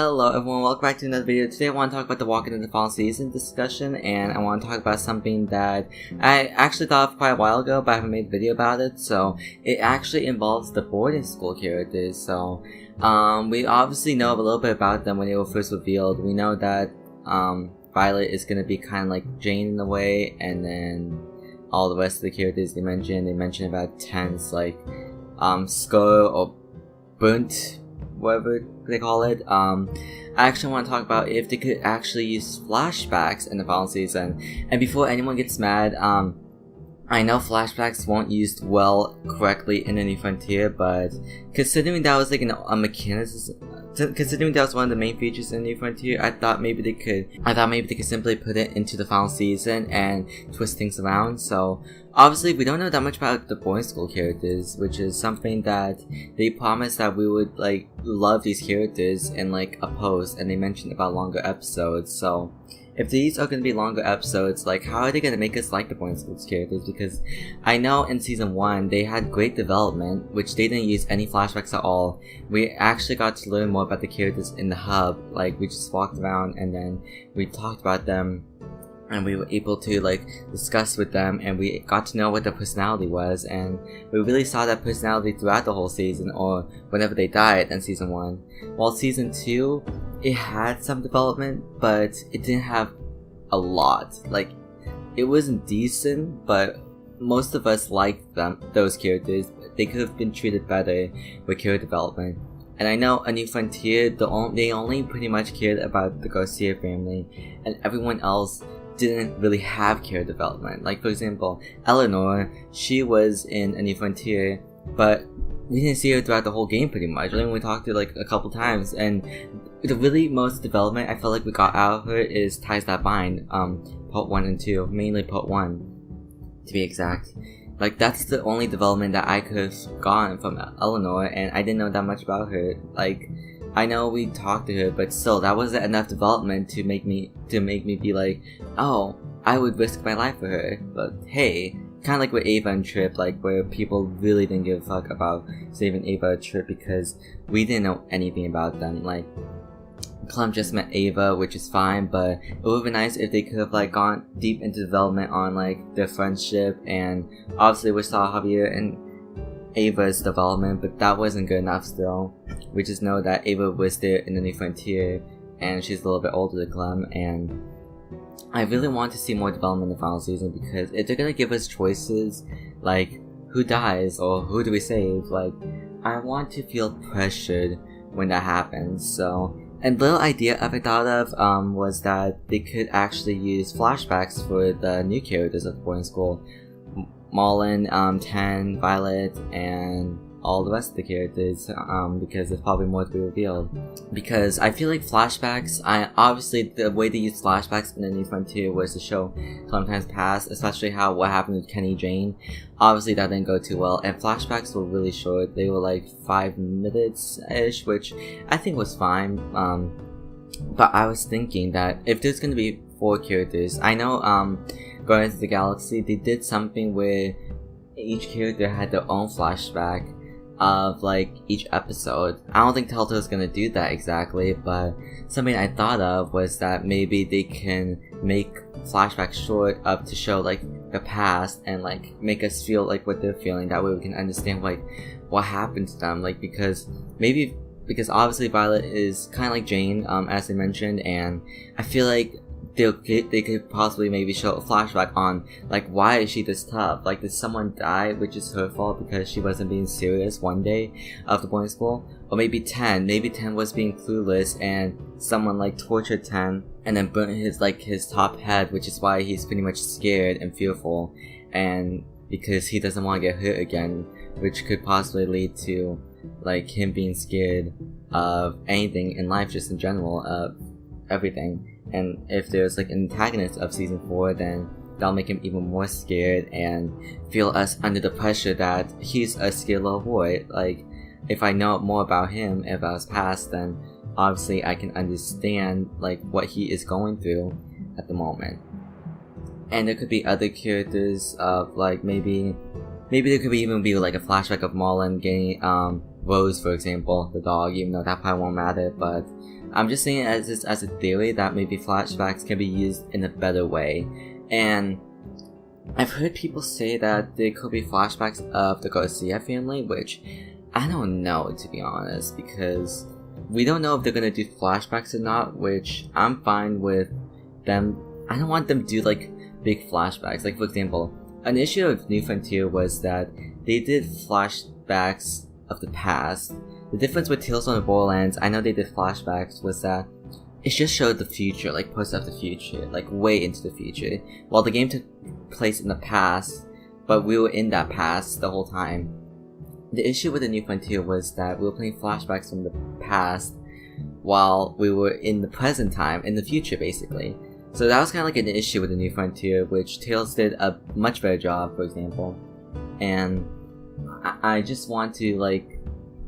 Hello everyone, welcome back to another video. Today I want to talk about the Walking in the Fall Season discussion, and I want to talk about something that I actually thought of quite a while ago, but I haven't made a video about it. So it actually involves the boarding school characters. So we obviously know a little bit about them when they were first revealed. We know that Violet is going to be kind of like Jane in a way, and then all the rest of the characters they mention about Tense, like Skull or Burnt, whatever they call it. I actually want to talk about if they could actually use flashbacks in the final season. And before anyone gets mad, I know flashbacks weren't used well correctly in the New Frontier, but considering that was like a mechanism, considering that was one of the main features in New Frontier, I thought maybe they could simply put it into the final season and twist things around. So obviously we don't know that much about the boarding school characters, which is something that they promised that we would like love these characters in like a post, and they mentioned about longer episodes. So if these are going to be longer episodes, like how are they going to make us like the boarding school characters? Because I know in season 1 they had great development, which they didn't use any flashbacks at all. We actually got to learn more about the characters in the hub. Like we just walked around and then we talked about them, and we were able to like discuss with them, and we got to know what their personality was, and we really saw that personality throughout the whole season, or whenever they died in season 1. While season 2, it had some development, but it didn't have a lot. Like, it wasn't decent, but most of us liked those characters. They could have been treated better with character development. And I know A New Frontier, they only pretty much cared about the Garcia family, and everyone else didn't really have character development. Like, for example, Eleanor, she was in A New Frontier, but we didn't see her throughout the whole game pretty much. Only we talked to her like a couple times, and the really most development I felt like we got out of her is Ties That Bind, part 1 and 2, mainly part 1 to be exact. Like, that's the only development that I could have gotten from Eleanor, and I didn't know that much about her. Like, I know we talked to her, but still, that wasn't enough development to make me be like, oh, I would risk my life for her. But hey, kind of like with Ava and Trip, like where people really didn't give a fuck about saving Ava and Trip because we didn't know anything about them. Like, Clem just met Ava, which is fine, but it would have been nice if they could have like gone deep into development on like their friendship, and obviously we saw Javier and Ava's development, but that wasn't good enough still. We just know that Ava was there in the New Frontier, and she's a little bit older than Clem, and I really want to see more development in the final season, because if they're gonna give us choices, like who dies or who do we save, like I want to feel pressured when that happens. So, and the little idea I thought of was that they could actually use flashbacks for the new characters of the boarding school. Marlon, Tan, Violet, and all the rest of the characters, because there's probably more to be revealed. Because I feel like flashbacks, obviously the way they used flashbacks in the New Frontier was to show Clementine's past, especially what happened with Kenny Jane. Obviously that didn't go too well, and flashbacks were really short. They were like 5 minutes-ish, which I think was fine. But I was thinking that if there's gonna be 4 characters, I know Guardians of the Galaxy, they did something where each character had their own flashback of like each episode. I don't think Telltale's gonna do that exactly, but something I thought of was that maybe they can make flashbacks short up to show like the past and like make us feel like what they're feeling. That way we can understand like what happened to them, like because obviously Violet is kind of like Jane, as I mentioned, and I feel like they could possibly maybe show a flashback on like why is she this tough, like did someone die which is her fault because she wasn't being serious one day of the boarding school, or maybe 10 was being clueless and someone like tortured 10 and then burnt his top head, which is why he's pretty much scared and fearful, and because he doesn't want to get hurt again, which could possibly lead to like him being scared of anything in life, just in general, of everything. And if there's like an antagonist of season 4, then that'll make him even more scared and feel us under the pressure that he's a scared little boy. Like, if I know more about him, about his past, then obviously I can understand like what he is going through at the moment. And there could be other characters of like maybe there could even be like a flashback of Marlon getting Rose, for example, the dog, even though that probably won't matter, but I'm just saying it as a theory that maybe flashbacks can be used in a better way. And I've heard people say that there could be flashbacks of the Garcia family, which I don't know, to be honest, because we don't know if they're gonna do flashbacks or not, which I'm fine with them. I don't want them to do like big flashbacks. Like, for example, an issue of New Frontier was that they did flashbacks of the past. The difference with Tales from the Borderlands, I know they did flashbacks, was that it just showed the future, like post of the future, like way into the future. While the game took place in the past, but we were in that past the whole time. The issue with the New Frontier was that we were playing flashbacks from the past while we were in the present time, in the future basically. So that was kind of like an issue with the New Frontier, which Tales did a much better job, for example. And I just want to like,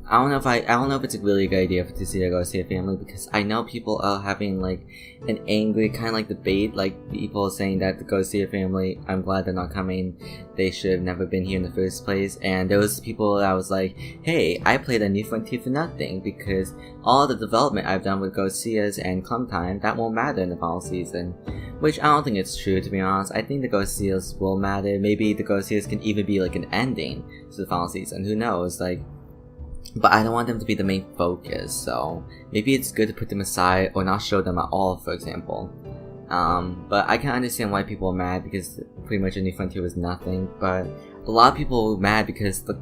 I don't know if it's a really good idea to see the Garcia family, because I know people are having like an angry kind of like debate, like people saying that the Garcia family, I'm glad they're not coming, they should have never been here in the first place. And there was people that was like, hey, I played a New Frontier for nothing, because all the development I've done with Garcias and Clementine, that won't matter in the final season. Which I don't think it's true, to be honest. I think the Garcias will matter. Maybe the Garcias can even be like an ending to the final season, who knows, like. But I don't want them to be the main focus, so maybe it's good to put them aside or not show them at all, for example. But I can understand why people are mad, because pretty much a New Frontier was nothing, but a lot of people were mad because the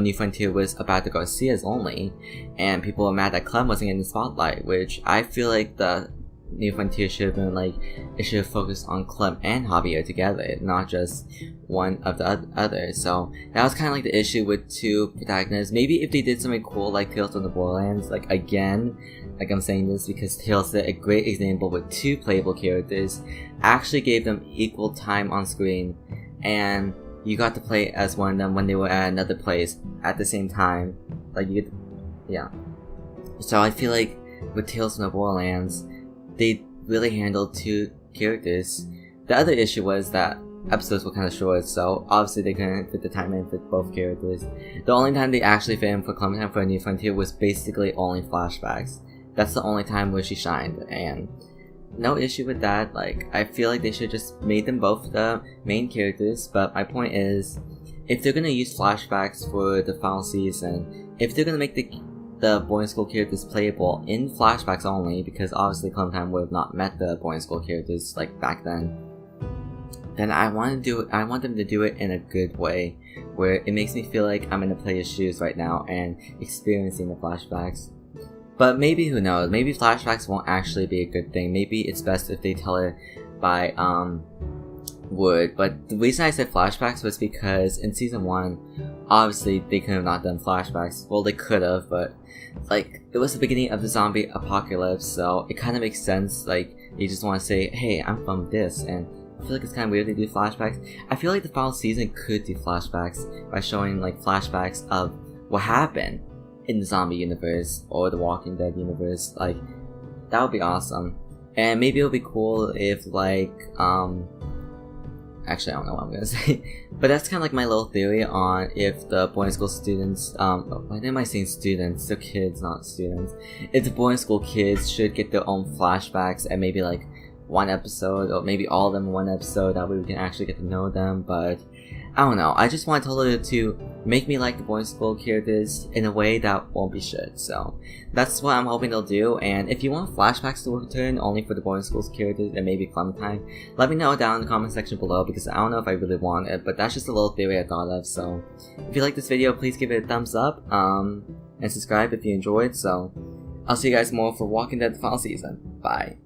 New Frontier was about the Garcias only, and people were mad that Clem wasn't in the spotlight, which I feel like the New Frontier should have been like, it should have focused on Clem and Javier together, not just one of the others. So that was kind of like the issue with two protagonists. Maybe if they did something cool like Tales from the Borderlands, like again, like I'm saying this because Tales did a great example with two playable characters, actually gave them equal time on screen, and you got to play as one of them when they were at another place at the same time. Like you could, yeah. So I feel like with Tales from the Borderlands, they really handled two characters. The other issue was that episodes were kind of short, so obviously they couldn't fit the time in for both characters. The only time they actually fit in for Clementine for A New Frontier was basically only flashbacks. That's the only time where she shined, and no issue with that. Like, I feel like they should just made them both the main characters, but my point is, if they're gonna use flashbacks for the final season, if they're gonna make the boarding school characters playable in flashbacks only, because obviously Clementine would have not met the boarding school characters like back then I want them to do it in a good way, where it makes me feel like I'm in the player's shoes right now and experiencing the flashbacks. But maybe, who knows, maybe flashbacks won't actually be a good thing. Maybe it's best if they tell it by word. But the reason I said flashbacks was because in season 1, obviously they could have not done flashbacks. Well, they could have, but like, it was the beginning of the zombie apocalypse, so it kind of makes sense. Like, you just want to say, hey, I'm from this, and I feel like it's kind of weird to do flashbacks. I feel like the final season could do flashbacks by showing like flashbacks of what happened in the zombie universe or the Walking Dead universe. Like, that would be awesome. And maybe it would be cool if like actually I don't know what I'm gonna say, but that's kind of like my little theory on if the boarding school students, why am I saying students? They're kids, not students. If the boarding school kids should get their own flashbacks and maybe like one episode, or maybe all of them in one episode, that way we can actually get to know them. But I don't know, I just want Totally to make me like the boarding school characters in a way that won't be shit. So that's what I'm hoping they'll do. And if you want flashbacks to return only for the boarding school's characters and maybe Clementine, let me know down in the comment section below, because I don't know if I really want it, but that's just a little theory I thought of. So if you like this video, please give it a thumbs up, and subscribe if you enjoyed. So I'll see you guys more for Walking Dead the final season. Bye.